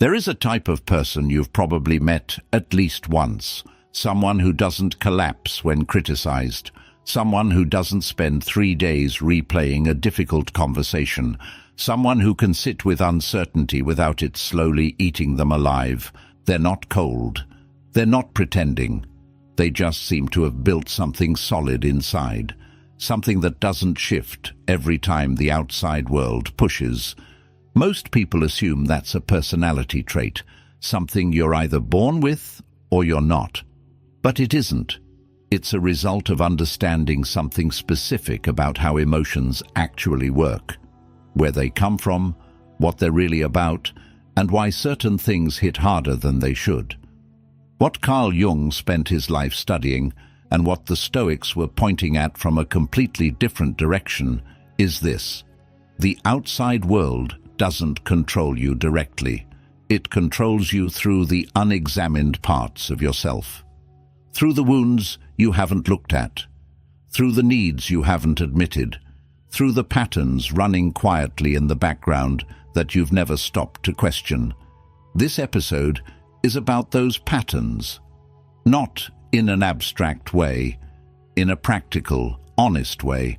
There is a type of person you've probably met at least once. Someone who doesn't collapse when criticized. Someone who doesn't spend 3 days replaying a difficult conversation. Someone who can sit with uncertainty without it slowly eating them alive. They're not cold. They're not pretending. They just seem to have built something solid inside. Something that doesn't shift every time the outside world pushes. Most people assume that's a personality trait, something you're either born with or you're not. But it isn't. It's a result of understanding something specific about how emotions actually work, where they come from, what they're really about, and why certain things hit harder than they should. What Carl Jung spent his life studying, and what the Stoics were pointing at from a completely different direction, is this: the outside world doesn't control you directly. It controls you through the unexamined parts of yourself. Through the wounds you haven't looked at. Through the needs you haven't admitted. Through the patterns running quietly in the background that you've never stopped to question. This episode is about those patterns. Not in an abstract way, in a practical, honest way.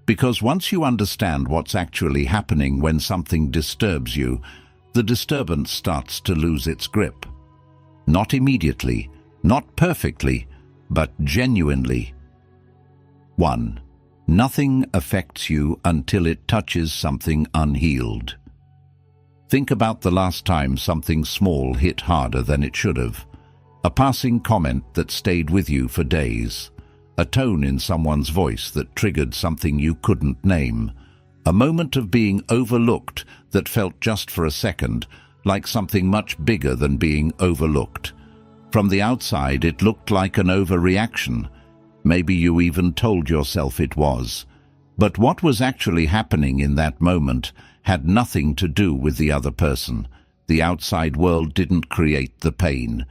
Because once you understand what's actually happening when something disturbs you, the disturbance starts to lose its grip. Not immediately, not perfectly, but genuinely. 1. Nothing affects you until it touches something unhealed. Think about the last time something small hit harder than it should have. A passing comment that stayed with you for days. A tone in someone's voice that triggered something you couldn't name. A moment of being overlooked that felt just for a second like something much bigger than being overlooked. From the outside, it looked like an overreaction. Maybe you even told yourself it was. But what was actually happening in that moment had nothing to do with the other person. The outside world didn't create the pain.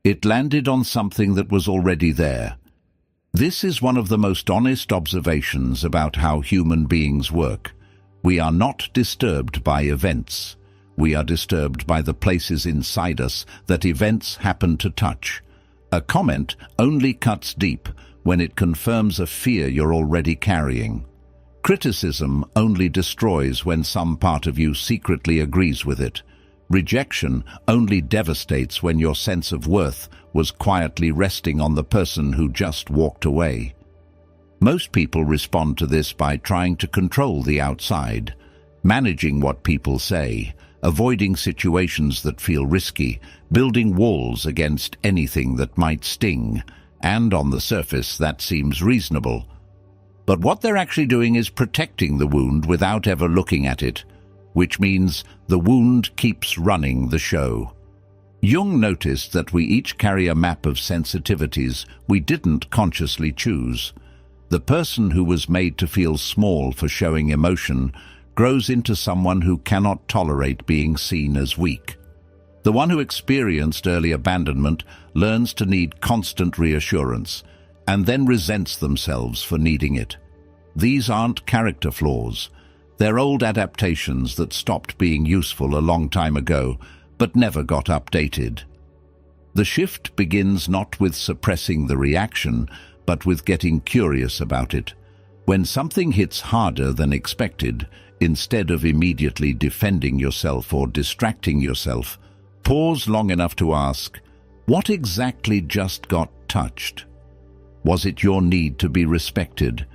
It landed on something that was already there. This is one of the most honest observations about how human beings work. We are not disturbed by events. We are disturbed by the places inside us that events happen to touch. A comment only cuts deep when it confirms a fear you're already carrying. Criticism only destroys when some part of you secretly agrees with it. Rejection only devastates when your sense of worth was quietly resting on the person who just walked away. Most people respond to this by trying to control the outside, managing what people say, avoiding situations that feel risky, building walls against anything that might sting, and on the surface that seems reasonable. But what they're actually doing is protecting the wound without ever looking at it, which means the wound keeps running the show. Jung noticed that we each carry a map of sensitivities we didn't consciously choose. The person who was made to feel small for showing emotion grows into someone who cannot tolerate being seen as weak. The one who experienced early abandonment learns to need constant reassurance, and then resents themselves for needing it. These aren't character flaws. They're old adaptations that stopped being useful a long time ago, but never got updated. The shift begins not with suppressing the reaction, but with getting curious about it. When something hits harder than expected, instead of immediately defending yourself or distracting yourself, pause long enough to ask, what exactly just got touched? Was it your need to be respected?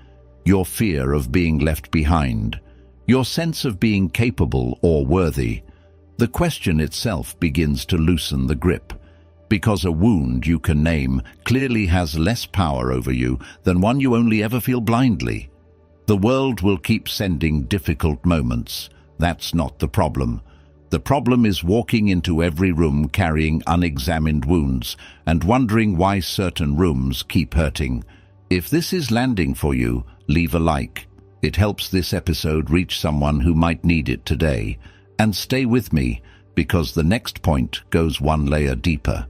Your fear of being left behind? Your sense of being capable or worthy? The question itself begins to loosen the grip, because a wound you can name clearly has less power over you than one you only ever feel blindly. The world will keep sending difficult moments. That's not the problem. The problem is walking into every room carrying unexamined wounds and wondering why certain rooms keep hurting. If this is landing for you, leave a like. It helps this episode reach someone who might need it today. And stay with me, because the next point goes one layer deeper.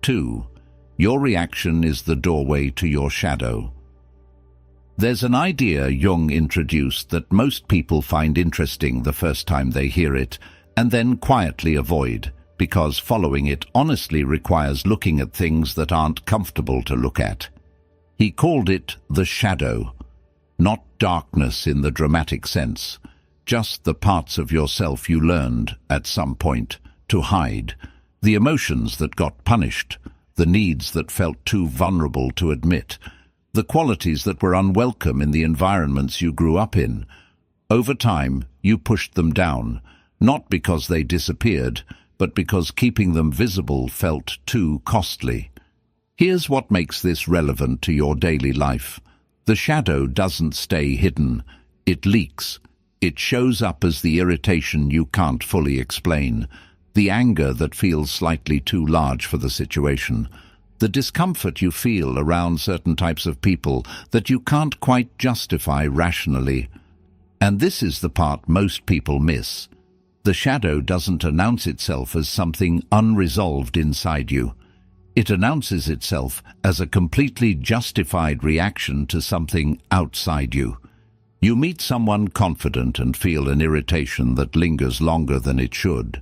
2. Your reaction is the doorway to your shadow. There's an idea Jung introduced that most people find interesting the first time they hear it, and then quietly avoid, because following it honestly requires looking at things that aren't comfortable to look at. He called it the shadow, not darkness in the dramatic sense, just the parts of yourself you learned, at some point, to hide, the emotions that got punished, the needs that felt too vulnerable to admit, the qualities that were unwelcome in the environments you grew up in. Over time, you pushed them down, not because they disappeared, but because keeping them visible felt too costly. Here's what makes this relevant to your daily life. The shadow doesn't stay hidden. It leaks. It shows up as the irritation you can't fully explain, the anger that feels slightly too large for the situation, the discomfort you feel around certain types of people that you can't quite justify rationally. And this is the part most people miss. The shadow doesn't announce itself as something unresolved inside you. It announces itself as a completely justified reaction to something outside you. You meet someone confident and feel an irritation that lingers longer than it should.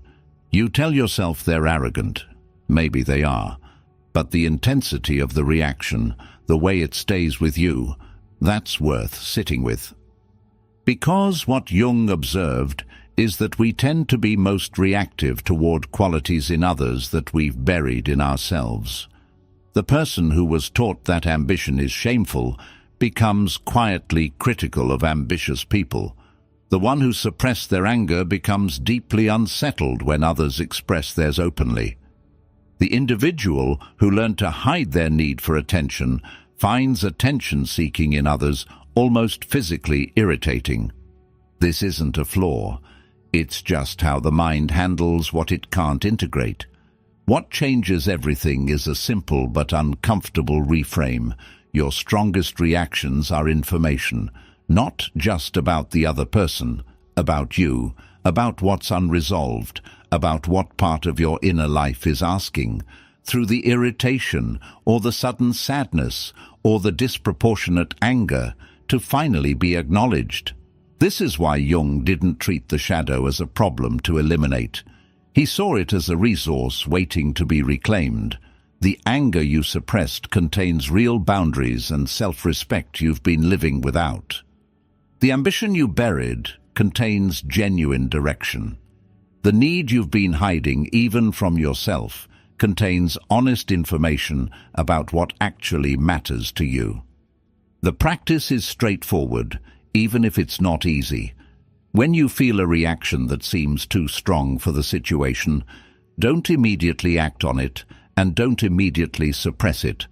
You tell yourself they're arrogant. Maybe they are. But the intensity of the reaction, the way it stays with you, that's worth sitting with. Because what Jung observed is that we tend to be most reactive toward qualities in others that we've buried in ourselves. The person who was taught that ambition is shameful becomes quietly critical of ambitious people. The one who suppressed their anger becomes deeply unsettled when others express theirs openly. The individual who learned to hide their need for attention finds attention-seeking in others almost physically irritating. This isn't a flaw. It's just how the mind handles what it can't integrate. What changes everything is a simple but uncomfortable reframe. Your strongest reactions are information, not just about the other person, about you, about what's unresolved, about what part of your inner life is asking, through the irritation or the sudden sadness or the disproportionate anger, to finally be acknowledged. This is why Jung didn't treat the shadow as a problem to eliminate. He saw it as a resource waiting to be reclaimed. The anger you suppressed contains real boundaries and self-respect you've been living without. The ambition you buried contains genuine direction. The need you've been hiding, even from yourself, contains honest information about what actually matters to you. The practice is straightforward, even if it's not easy. When you feel a reaction that seems too strong for the situation, don't immediately act on it and don't immediately suppress it.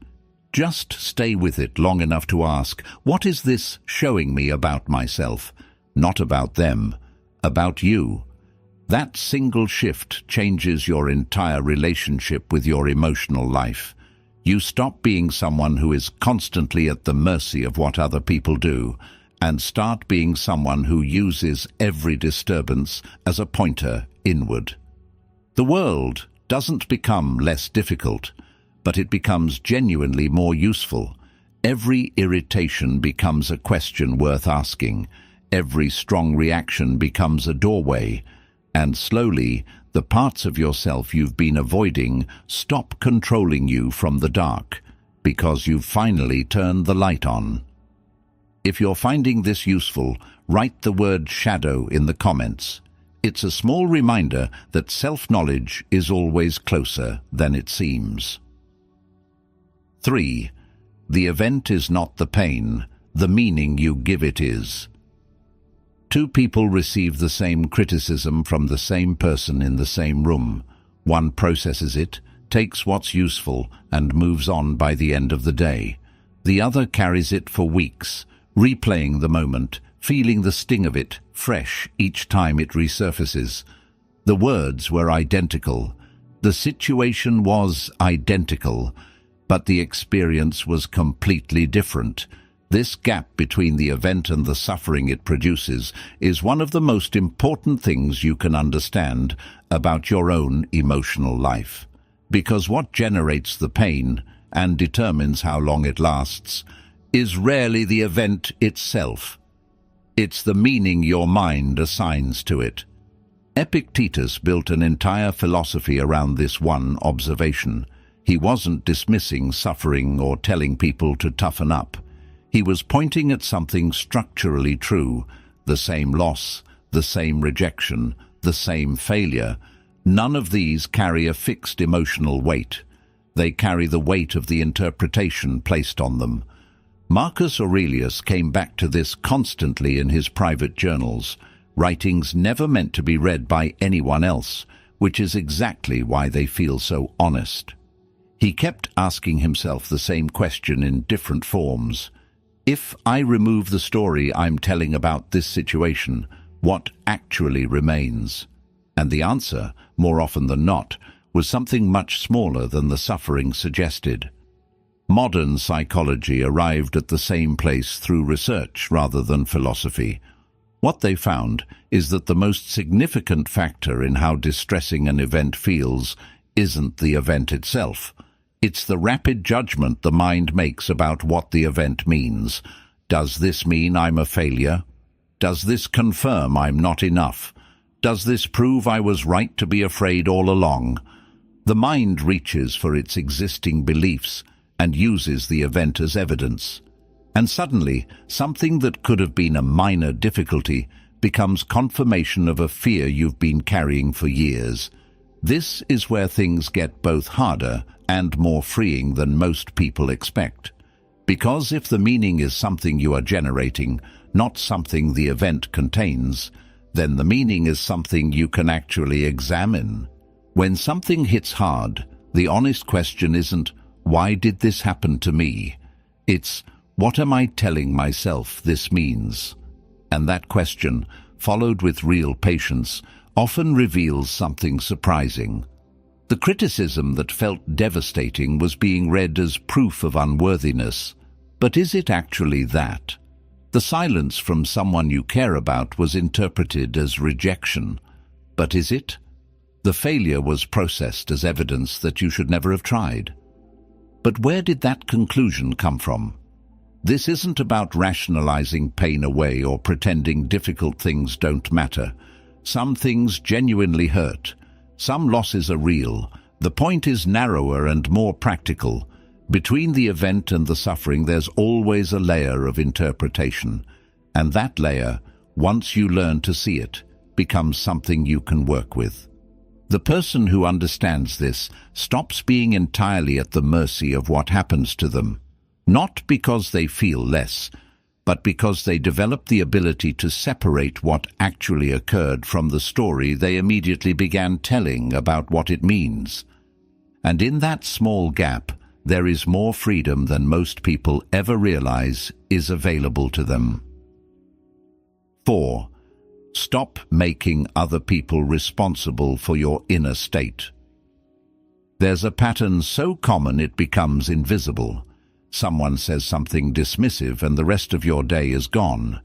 Just stay with it long enough to ask, what is this showing me about myself? Not about them, about you. That single shift changes your entire relationship with your emotional life. You stop being someone who is constantly at the mercy of what other people do, and start being someone who uses every disturbance as a pointer inward. The world doesn't become less difficult, but it becomes genuinely more useful. Every irritation becomes a question worth asking. Every strong reaction becomes a doorway. And slowly, the parts of yourself you've been avoiding stop controlling you from the dark, because you've finally turned the light on. If you're finding this useful, write the word shadow in the comments. It's a small reminder that self-knowledge is always closer than it seems. 3. The event is not the pain, the meaning you give it is. Two people receive the same criticism from the same person in the same room. One processes it, takes what's useful, and moves on by the end of the day. The other carries it for weeks, replaying the moment, feeling the sting of it fresh each time it resurfaces. The words were identical. The situation was identical, but the experience was completely different. This gap between the event and the suffering it produces is one of the most important things you can understand about your own emotional life. Because what generates the pain and determines how long it lasts is rarely the event itself. It's the meaning your mind assigns to it. Epictetus built an entire philosophy around this one observation. He wasn't dismissing suffering or telling people to toughen up. He was pointing at something structurally true: the same loss, the same rejection, the same failure. None of these carry a fixed emotional weight. They carry the weight of the interpretation placed on them. Marcus Aurelius came back to this constantly in his private journals, writings never meant to be read by anyone else, which is exactly why they feel so honest. He kept asking himself the same question in different forms. If I remove the story I'm telling about this situation, what actually remains? And the answer, more often than not, was something much smaller than the suffering suggested. Modern psychology arrived at the same place through research rather than philosophy. What they found is that the most significant factor in how distressing an event feels isn't the event itself. It's the rapid judgment the mind makes about what the event means. Does this mean I'm a failure? Does this confirm I'm not enough? Does this prove I was right to be afraid all along? The mind reaches for its existing beliefs and uses the event as evidence. And suddenly, something that could have been a minor difficulty becomes confirmation of a fear you've been carrying for years. This is where things get both harder and more freeing than most people expect. Because if the meaning is something you are generating, not something the event contains, then the meaning is something you can actually examine. When something hits hard, the honest question isn't, "Why did this happen to me?" It's, "What am I telling myself this means?" And that question, followed with real patience, often reveals something surprising. The criticism that felt devastating was being read as proof of unworthiness. But is it actually that? The silence from someone you care about was interpreted as rejection. But is it? The failure was processed as evidence that you should never have tried. But where did that conclusion come from? This isn't about rationalizing pain away or pretending difficult things don't matter. Some things genuinely hurt. Some losses are real. The point is narrower and more practical. Between the event and the suffering, there's always a layer of interpretation. And that layer, once you learn to see it, becomes something you can work with. The person who understands this stops being entirely at the mercy of what happens to them. Not because they feel less, but because they develop the ability to separate what actually occurred from the story they immediately began telling about what it means. And in that small gap, there is more freedom than most people ever realize is available to them. 4. Stop making other people responsible for your inner state. There's a pattern so common it becomes invisible. Someone says something dismissive and the rest of your day is gone.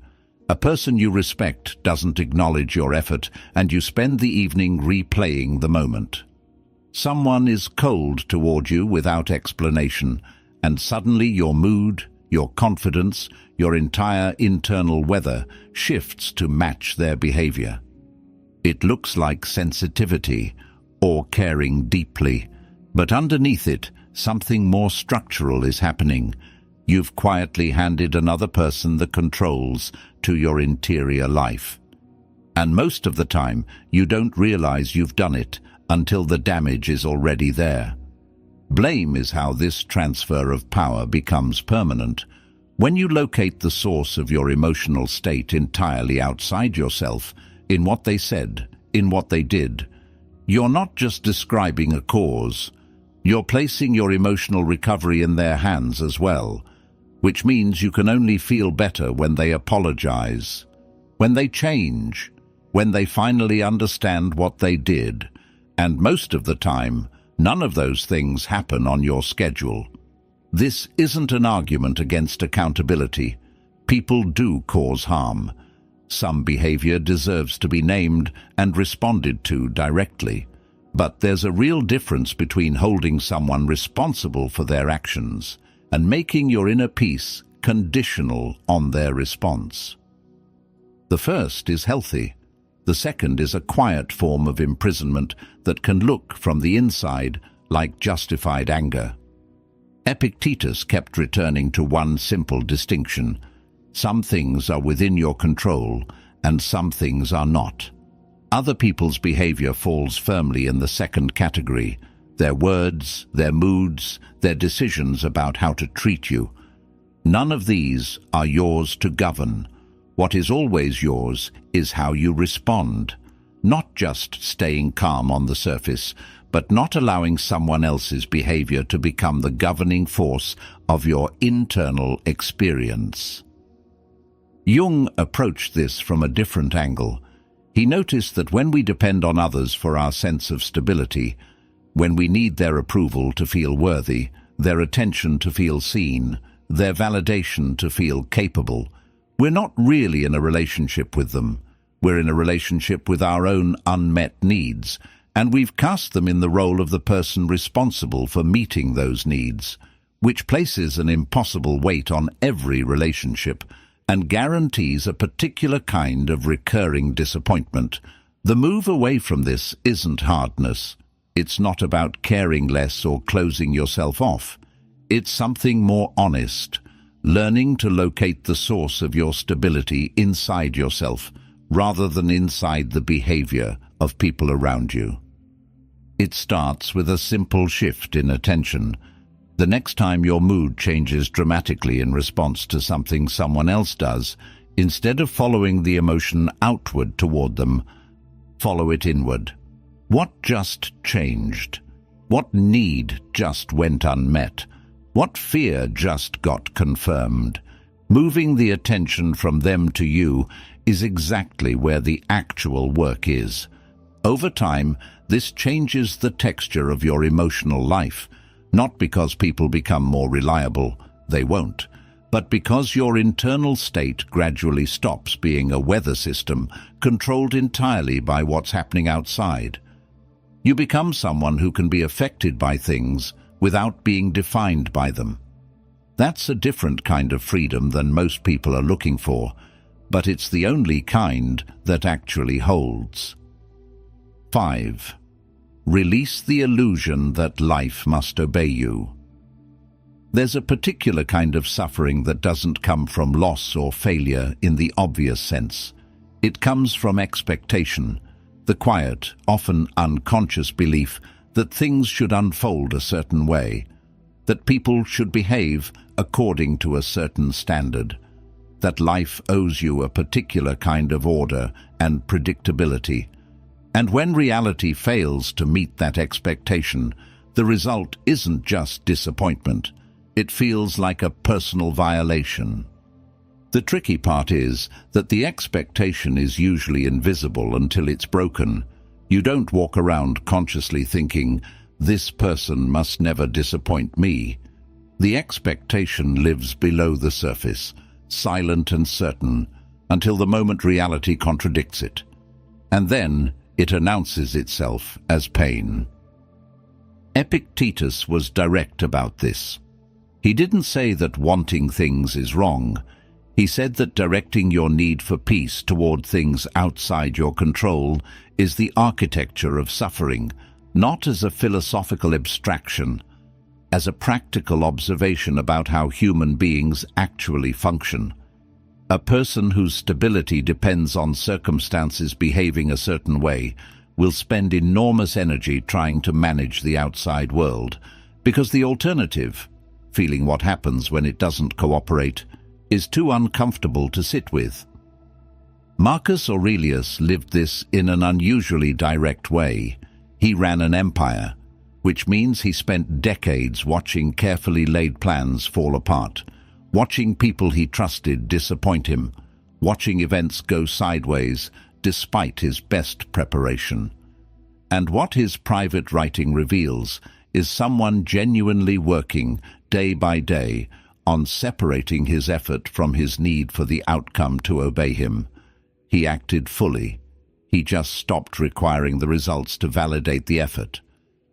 A person you respect doesn't acknowledge your effort and you spend the evening replaying the moment. Someone is cold toward you without explanation, and suddenly your mood, your confidence, your entire internal weather shifts to match their behavior. It looks like sensitivity or caring deeply, but underneath it, something more structural is happening. You've quietly handed another person the controls to your interior life. And most of the time, you don't realize you've done it until the damage is already there. Blame is how this transfer of power becomes permanent. When you locate the source of your emotional state entirely outside yourself, in what they said, in what they did, you're not just describing a cause. You're placing your emotional recovery in their hands as well, which means you can only feel better when they apologize, when they change, when they finally understand what they did. And most of the time, none of those things happen on your schedule. This isn't an argument against accountability. People do cause harm. Some behavior deserves to be named and responded to directly. But there's a real difference between holding someone responsible for their actions and making your inner peace conditional on their response. The first is healthy. The second is a quiet form of imprisonment that can look from the inside like justified anger. Epictetus kept returning to one simple distinction: some things are within your control and some things are not. Other people's behavior falls firmly in the second category: their words, their moods, their decisions about how to treat you. None of these are yours to govern. What is always yours is how you respond. Not just staying calm on the surface, but not allowing someone else's behavior to become the governing force of your internal experience. Jung approached this from a different angle. He noticed that when we depend on others for our sense of stability, when we need their approval to feel worthy, their attention to feel seen, their validation to feel capable, we're not really in a relationship with them. We're in a relationship with our own unmet needs, and we've cast them in the role of the person responsible for meeting those needs, which places an impossible weight on every relationship and guarantees a particular kind of recurring disappointment. The move away from this isn't hardness. It's not about caring less or closing yourself off. It's something more honest, learning to locate the source of your stability inside yourself, rather than inside the behavior of people around you. It starts with a simple shift in attention. The next time your mood changes dramatically in response to something someone else does, instead of following the emotion outward toward them, follow it inward. What just changed? What need just went unmet? What fear just got confirmed? Moving the attention from them to you is exactly where the actual work is. Over time, this changes the texture of your emotional life, not because people become more reliable, they won't, but because your internal state gradually stops being a weather system controlled entirely by what's happening outside. You become someone who can be affected by things without being defined by them. That's a different kind of freedom than most people are looking for, but it's the only kind that actually holds. 5. Release the illusion that life must obey you. There's a particular kind of suffering that doesn't come from loss or failure in the obvious sense. It comes from expectation, the quiet, often unconscious belief that things should unfold a certain way, that people should behave according to a certain standard, that life owes you a particular kind of order and predictability. And when reality fails to meet that expectation, the result isn't just disappointment. It feels like a personal violation. The tricky part is that the expectation is usually invisible until it's broken. You don't walk around consciously thinking, "This person must never disappoint me." The expectation lives below the surface, silent and certain, until the moment reality contradicts it. And then it announces itself as pain. Epictetus was direct about this. He didn't say that wanting things is wrong. He said that directing your need for peace toward things outside your control is the architecture of suffering, not as a philosophical abstraction, as a practical observation about how human beings actually function. A person whose stability depends on circumstances behaving a certain way will spend enormous energy trying to manage the outside world, because the alternative, feeling what happens when it doesn't cooperate, is too uncomfortable to sit with. Marcus Aurelius lived this in an unusually direct way. He ran an empire, which means he spent decades watching carefully laid plans fall apart, watching people he trusted disappoint him, watching events go sideways despite his best preparation. And what his private writing reveals is someone genuinely working day by day on separating his effort from his need for the outcome to obey him. He acted fully. He just stopped requiring the results to validate the effort.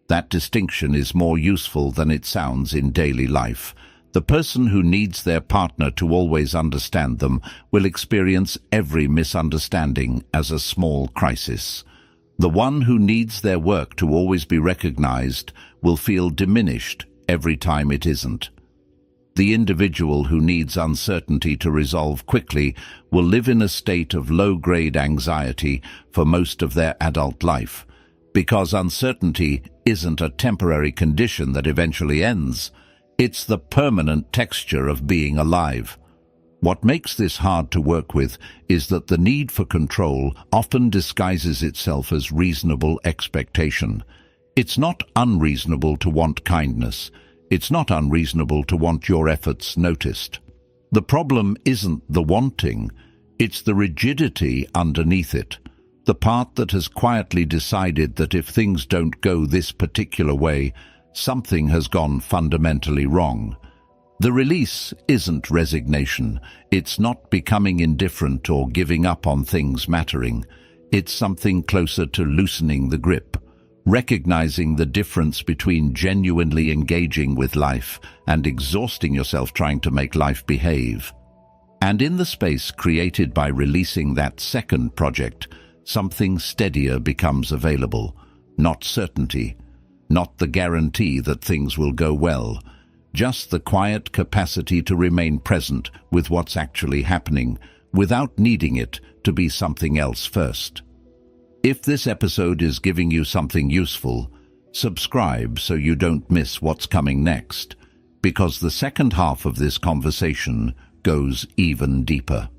That distinction is more useful than it sounds in daily life. The person who needs their partner to always understand them will experience every misunderstanding as a small crisis. The one who needs their work to always be recognized will feel diminished every time it isn't. The individual who needs uncertainty to resolve quickly will live in a state of low-grade anxiety for most of their adult life, because uncertainty isn't a temporary condition that eventually ends. It's the permanent texture of being alive. What makes this hard to work with is that the need for control often disguises itself as reasonable expectation. It's not unreasonable to want kindness. It's not unreasonable to want your efforts noticed. The problem isn't the wanting, it's the rigidity underneath it. The part that has quietly decided that if things don't go this particular way, something has gone fundamentally wrong. The release isn't resignation. It's not becoming indifferent or giving up on things mattering. It's something closer to loosening the grip, recognizing the difference between genuinely engaging with life and exhausting yourself trying to make life behave. And in the space created by releasing that second project, something steadier becomes available. Not certainty, not the guarantee that things will go well, just the quiet capacity to remain present with what's actually happening without needing it to be something else first. If this episode is giving you something useful, subscribe so you don't miss what's coming next, because the second half of this conversation goes even deeper.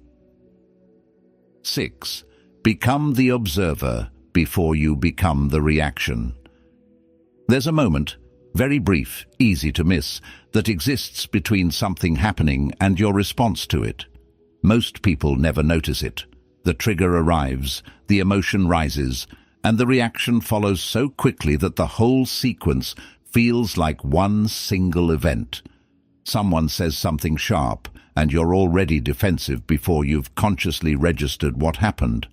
6. Become the observer before you become the reaction. There's a moment, very brief, easy to miss, that exists between something happening and your response to it. Most people never notice it. The trigger arrives, the emotion rises, and the reaction follows so quickly that the whole sequence feels like one single event. Someone says something sharp, and you're already defensive before you've consciously registered what happened.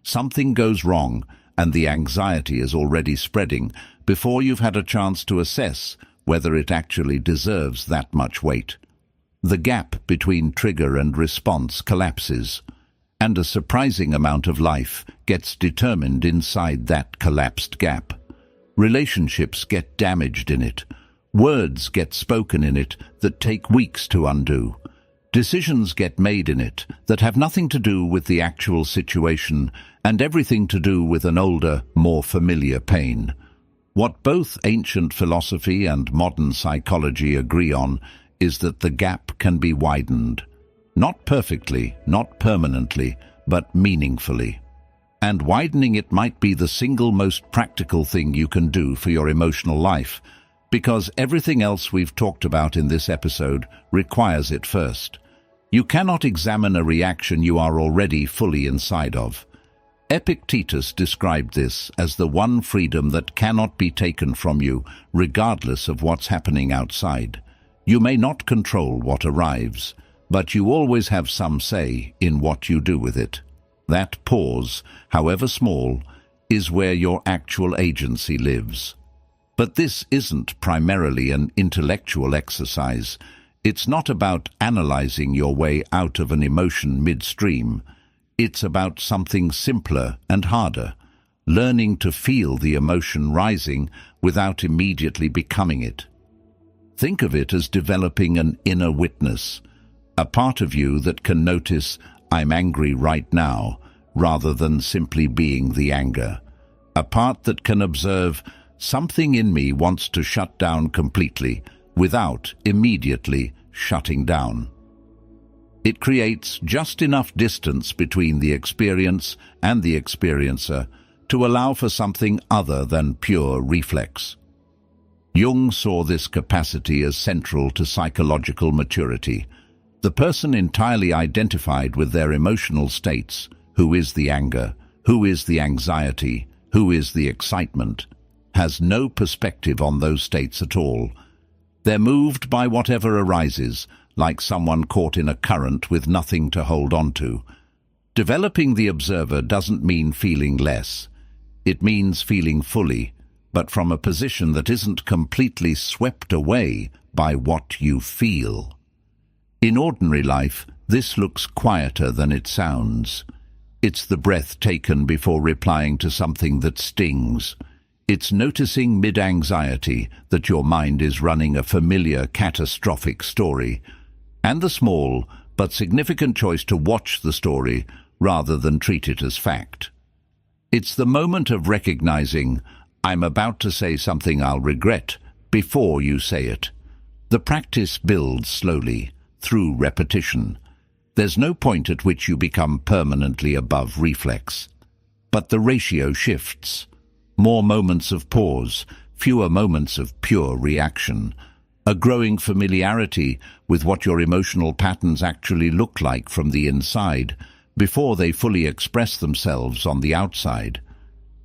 Something goes wrong, and the anxiety is already spreading before you've had a chance to assess whether it actually deserves that much weight. The gap between trigger and response collapses, and a surprising amount of life gets determined inside that collapsed gap. Relationships get damaged in it. Words get spoken in it that take weeks to undo. Decisions get made in it that have nothing to do with the actual situation and everything to do with an older, more familiar pain. What both ancient philosophy and modern psychology agree on is that the gap can be widened. Not perfectly, not permanently, but meaningfully. And widening it might be the single most practical thing you can do for your emotional life, because everything else we've talked about in this episode requires it first. You cannot examine a reaction you are already fully inside of. Epictetus described this as the one freedom that cannot be taken from you, regardless of what's happening outside. You may not control what arrives, but you always have some say in what you do with it. That pause, however small, is where your actual agency lives. But this isn't primarily an intellectual exercise. It's not about analyzing your way out of an emotion midstream. It's about something simpler and harder, learning to feel the emotion rising without immediately becoming it. Think of it as developing an inner witness, a part of you that can notice, "I'm angry right now," rather than simply being the anger. A part that can observe, "Something in me wants to shut down completely," without immediately shutting down. It creates just enough distance between the experience and the experiencer to allow for something other than pure reflex. Jung saw this capacity as central to psychological maturity. The person entirely identified with their emotional states, who is the anger, who is the anxiety, who is the excitement, has no perspective on those states at all. They're moved by whatever arises, like someone caught in a current with nothing to hold on to. Developing the observer doesn't mean feeling less. It means feeling fully, but from a position that isn't completely swept away by what you feel. In ordinary life, this looks quieter than it sounds. It's the breath taken before replying to something that stings. It's noticing mid-anxiety that your mind is running a familiar catastrophic story, and the small but significant choice to watch the story rather than treat it as fact. It's the moment of recognizing, I'm about to say something I'll regret, before you say it. The practice builds slowly, through repetition. There's no point at which you become permanently above reflex. But the ratio shifts. More moments of pause, fewer moments of pure reaction. A growing familiarity with what your emotional patterns actually look like from the inside, before they fully express themselves on the outside.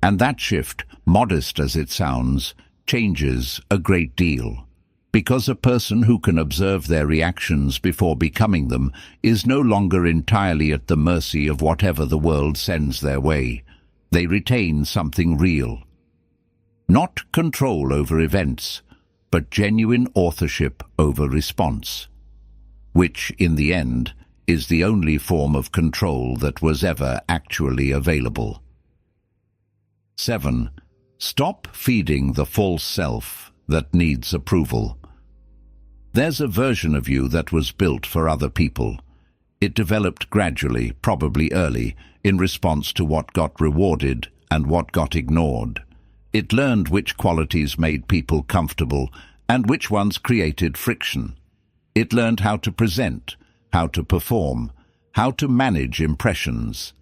And that shift, modest as it sounds, changes a great deal. Because a person who can observe their reactions before becoming them is no longer entirely at the mercy of whatever the world sends their way. They retain something real. Not control over events, but genuine authorship over response, which, in the end, is the only form of control that was ever actually available. 7. Stop feeding the false self that needs approval. There's a version of you that was built for other people. It developed gradually, probably early, in response to what got rewarded and what got ignored. It learned which qualities made people comfortable and which ones created friction. It learned how to present, how to perform, how to manage impressions.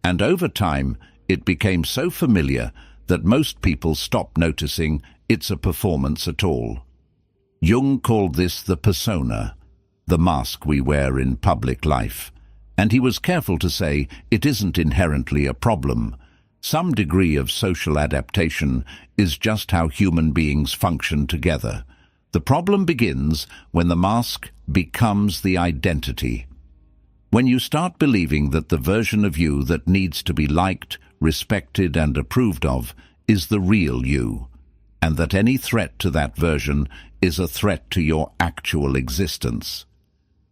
And over time, it became so familiar that most people stopped noticing it's a performance at all. Jung called this the persona, the mask we wear in public life, and he was careful to say it isn't inherently a problem. Some degree of social adaptation is just how human beings function together. The problem begins when the mask becomes the identity. When you start believing that the version of you that needs to be liked, respected, and approved of is the real you, and that any threat to that version is a threat to your actual existence.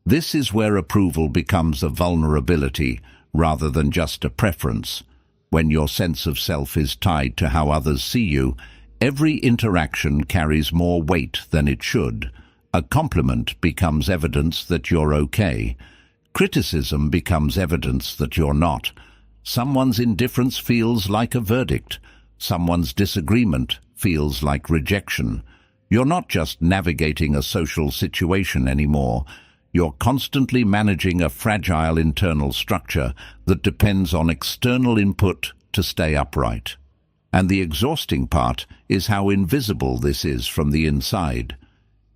This is where approval becomes a vulnerability rather than just a preference. When your sense of self is tied to how others see you, every interaction carries more weight than it should. A compliment becomes evidence that you're okay. Criticism becomes evidence that you're not. Someone's indifference feels like a verdict. Someone's disagreement feels like rejection. You're not just navigating a social situation anymore. You're constantly managing a fragile internal structure that depends on external input to stay upright. And the exhausting part is how invisible this is from the inside.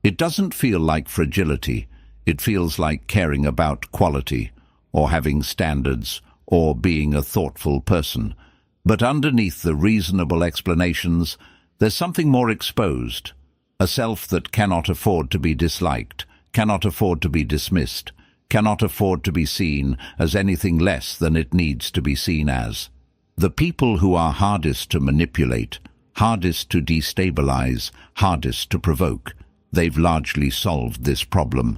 It doesn't feel like fragility. It feels like caring about quality, or having standards, or being a thoughtful person. But underneath the reasonable explanations, there's something more exposed. A self that cannot afford to be disliked, cannot afford to be dismissed, cannot afford to be seen as anything less than it needs to be seen as. The people who are hardest to manipulate, hardest to destabilize, hardest to provoke, they've largely solved this problem.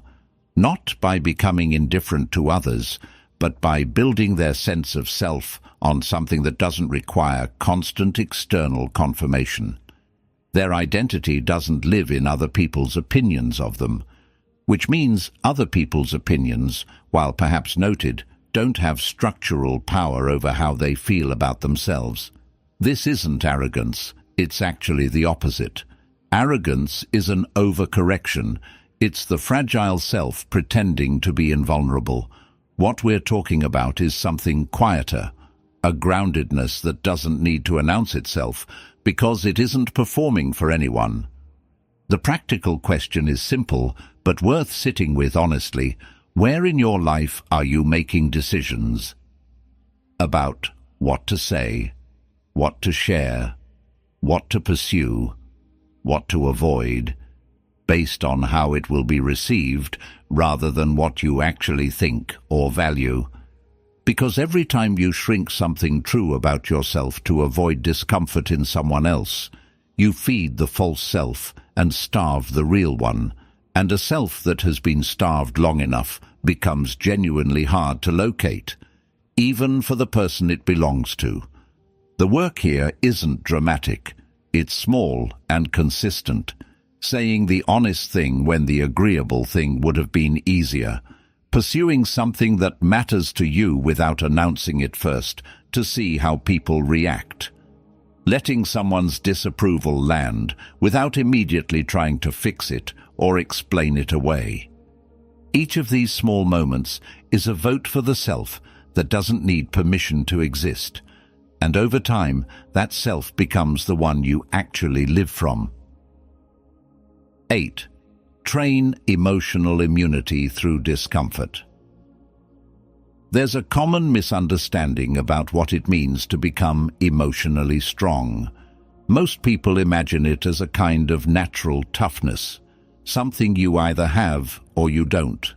Not by becoming indifferent to others, but by building their sense of self on something that doesn't require constant external confirmation. Their identity doesn't live in other people's opinions of them, which means other people's opinions, while perhaps noted, don't have structural power over how they feel about themselves. This isn't arrogance, it's actually the opposite. Arrogance is an overcorrection. It's the fragile self pretending to be invulnerable. What we're talking about is something quieter, a groundedness that doesn't need to announce itself because it isn't performing for anyone. The practical question is simple, but worth sitting with honestly. Where in your life are you making decisions about what to say, what to share, what to pursue, what to avoid, based on how it will be received rather than what you actually think or value? Because every time you shrink something true about yourself to avoid discomfort in someone else, you feed the false self and starve the real one. and a self that has been starved long enough becomes genuinely hard to locate, even for the person it belongs to. The work here isn't dramatic. It's small and consistent, saying the honest thing when the agreeable thing would have been easier, pursuing something that matters to you without announcing it first to see how people react, letting someone's disapproval land without immediately trying to fix it or explain it away. Each of these small moments is a vote for the self that doesn't need permission to exist, and over time, that self becomes the one you actually live from. 8. Train emotional immunity through discomfort. There's a common misunderstanding about what it means to become emotionally strong. Most people imagine it as a kind of natural toughness, something you either have or you don't.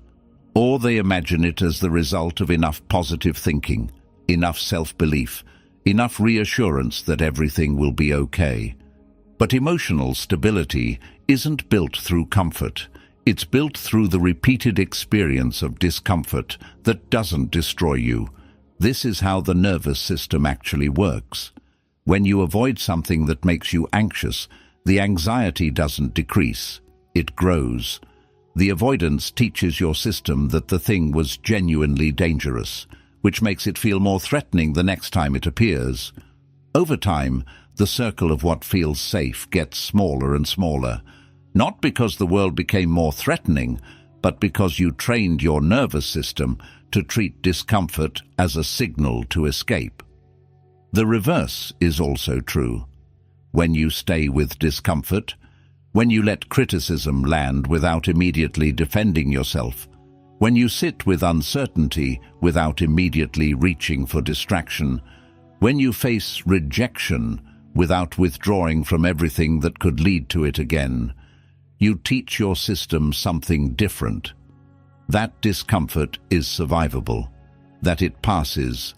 Or they imagine it as the result of enough positive thinking, enough self-belief, enough reassurance that everything will be okay. But emotional stability isn't built through comfort. It's built through the repeated experience of discomfort that doesn't destroy you. This is how the nervous system actually works. When you avoid something that makes you anxious, the anxiety doesn't decrease, it grows. The avoidance teaches your system that the thing was genuinely dangerous, which makes it feel more threatening the next time it appears. Over time, the circle of what feels safe gets smaller and smaller, not because the world became more threatening, but because you trained your nervous system to treat discomfort as a signal to escape. The reverse is also true. When you stay with discomfort, when you let criticism land without immediately defending yourself, when you sit with uncertainty without immediately reaching for distraction, when you face rejection without withdrawing from everything that could lead to it again, you teach your system something different. That discomfort is survivable, that it passes,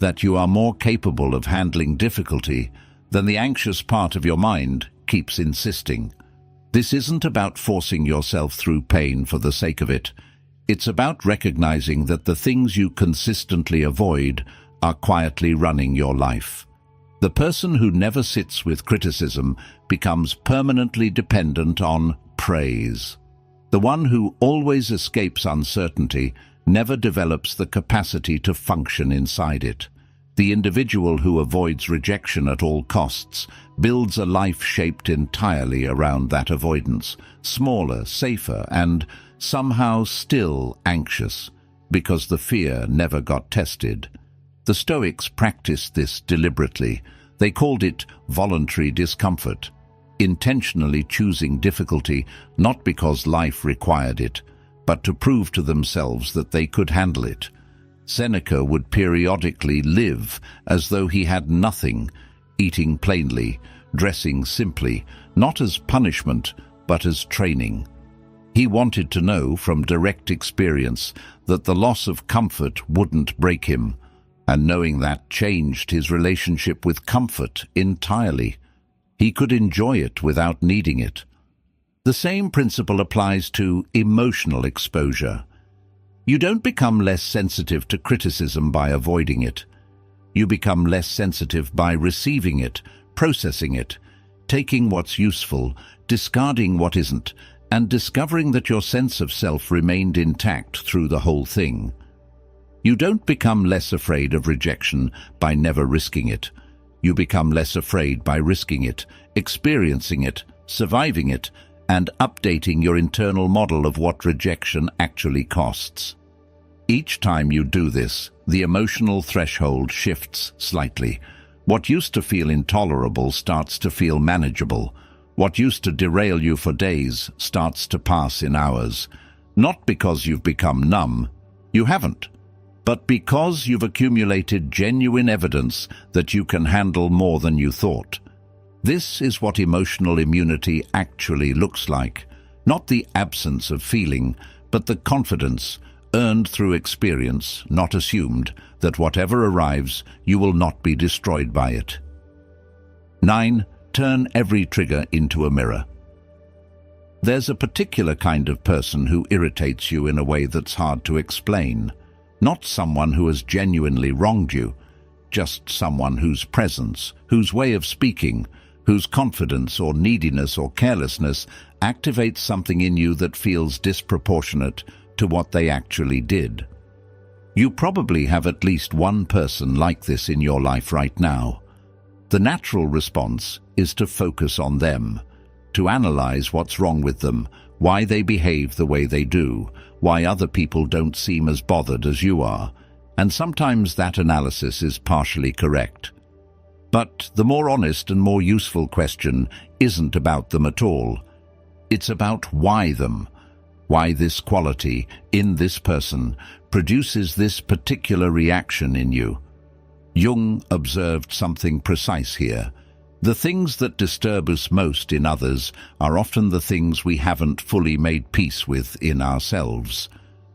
that you are more capable of handling difficulty than the anxious part of your mind keeps insisting. This isn't about forcing yourself through pain for the sake of it. It's about recognizing that the things you consistently avoid are quietly running your life. The person who never sits with criticism becomes permanently dependent on praise. The one who always escapes uncertainty never develops the capacity to function inside it. The individual who avoids rejection at all costs builds a life shaped entirely around that avoidance, smaller, safer, and somehow still anxious, because the fear never got tested. The Stoics practiced this deliberately. They called it voluntary discomfort, intentionally choosing difficulty not because life required it, but to prove to themselves that they could handle it. Seneca would periodically live as though he had nothing, eating plainly, dressing simply, not as punishment, but as training. He wanted to know from direct experience that the loss of comfort wouldn't break him, and knowing that changed his relationship with comfort entirely. He could enjoy it without needing it. The same principle applies to emotional exposure. You don't become less sensitive to criticism by avoiding it. You become less sensitive by receiving it, processing it, taking what's useful, discarding what isn't, and discovering that your sense of self remained intact through the whole thing. You don't become less afraid of rejection by never risking it. You become less afraid by risking it, experiencing it, surviving it, and updating your internal model of what rejection actually costs. Each time you do this, the emotional threshold shifts slightly. What used to feel intolerable starts to feel manageable. What used to derail you for days starts to pass in hours. Not because you've become numb, you haven't, but because you've accumulated genuine evidence that you can handle more than you thought. This is what emotional immunity actually looks like, not the absence of feeling, but the confidence, earned through experience, not assumed, that whatever arrives, you will not be destroyed by it. 9. Turn every trigger into a mirror. There's a particular kind of person who irritates you in a way that's hard to explain. Not someone who has genuinely wronged you, just someone whose presence, whose way of speaking, whose confidence or neediness or carelessness activates something in you that feels disproportionate to what they actually did. You probably have at least one person like this in your life right now. The natural response is to focus on them, to analyze what's wrong with them, why they behave the way they do, why other people don't seem as bothered as you are, and sometimes that analysis is partially correct. But the more honest and more useful question isn't about them at all. It's about why them, why this quality in this person produces this particular reaction in you. Jung observed something precise here. The things that disturb us most in others are often the things we haven't fully made peace with in ourselves.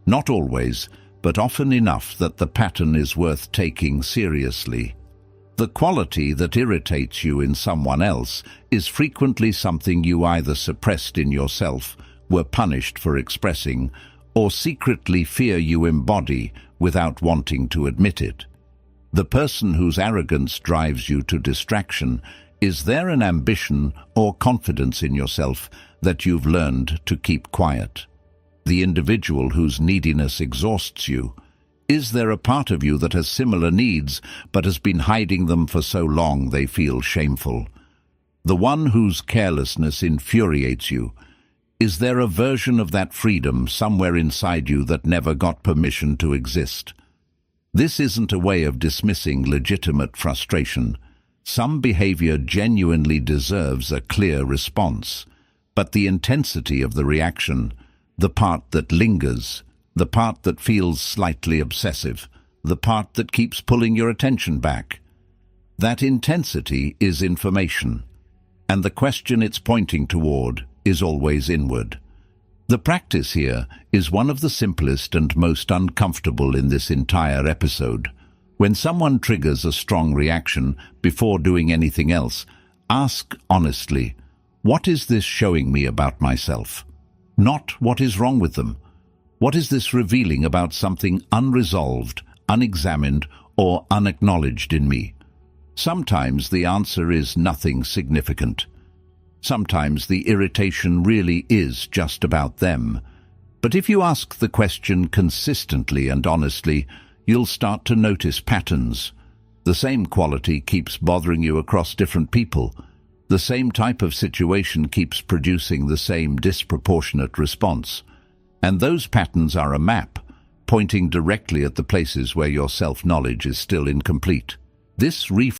Not always, but often enough that the pattern is worth taking seriously. The quality that irritates you in someone else is frequently something you either suppressed in yourself, were punished for expressing, or secretly fear you embody without wanting to admit it. The person whose arrogance drives you to distraction, is there an ambition or confidence in yourself that you've learned to keep quiet? The individual whose neediness exhausts you, is there a part of you that has similar needs but has been hiding them for so long they feel shameful? The one whose carelessness infuriates you, is there a version of that freedom somewhere inside you that never got permission to exist? This isn't a way of dismissing legitimate frustration. Some behavior genuinely deserves a clear response, but the intensity of the reaction, the part that lingers, the part that feels slightly obsessive, the part that keeps pulling your attention back, that intensity is information, and the question it's pointing toward is always inward. The practice here is one of the simplest and most uncomfortable in this entire episode. When someone triggers a strong reaction before doing anything else, ask honestly, what is this showing me about myself? Not what is wrong with them. What is this revealing about something unresolved, unexamined, or unacknowledged in me? Sometimes the answer is nothing significant. Sometimes the irritation really is just about them. But if you ask the question consistently and honestly, you'll start to notice patterns. The same quality keeps bothering you across different people. The same type of situation keeps producing the same disproportionate response. And those patterns are a map, pointing directly at the places where your self-knowledge is still incomplete. This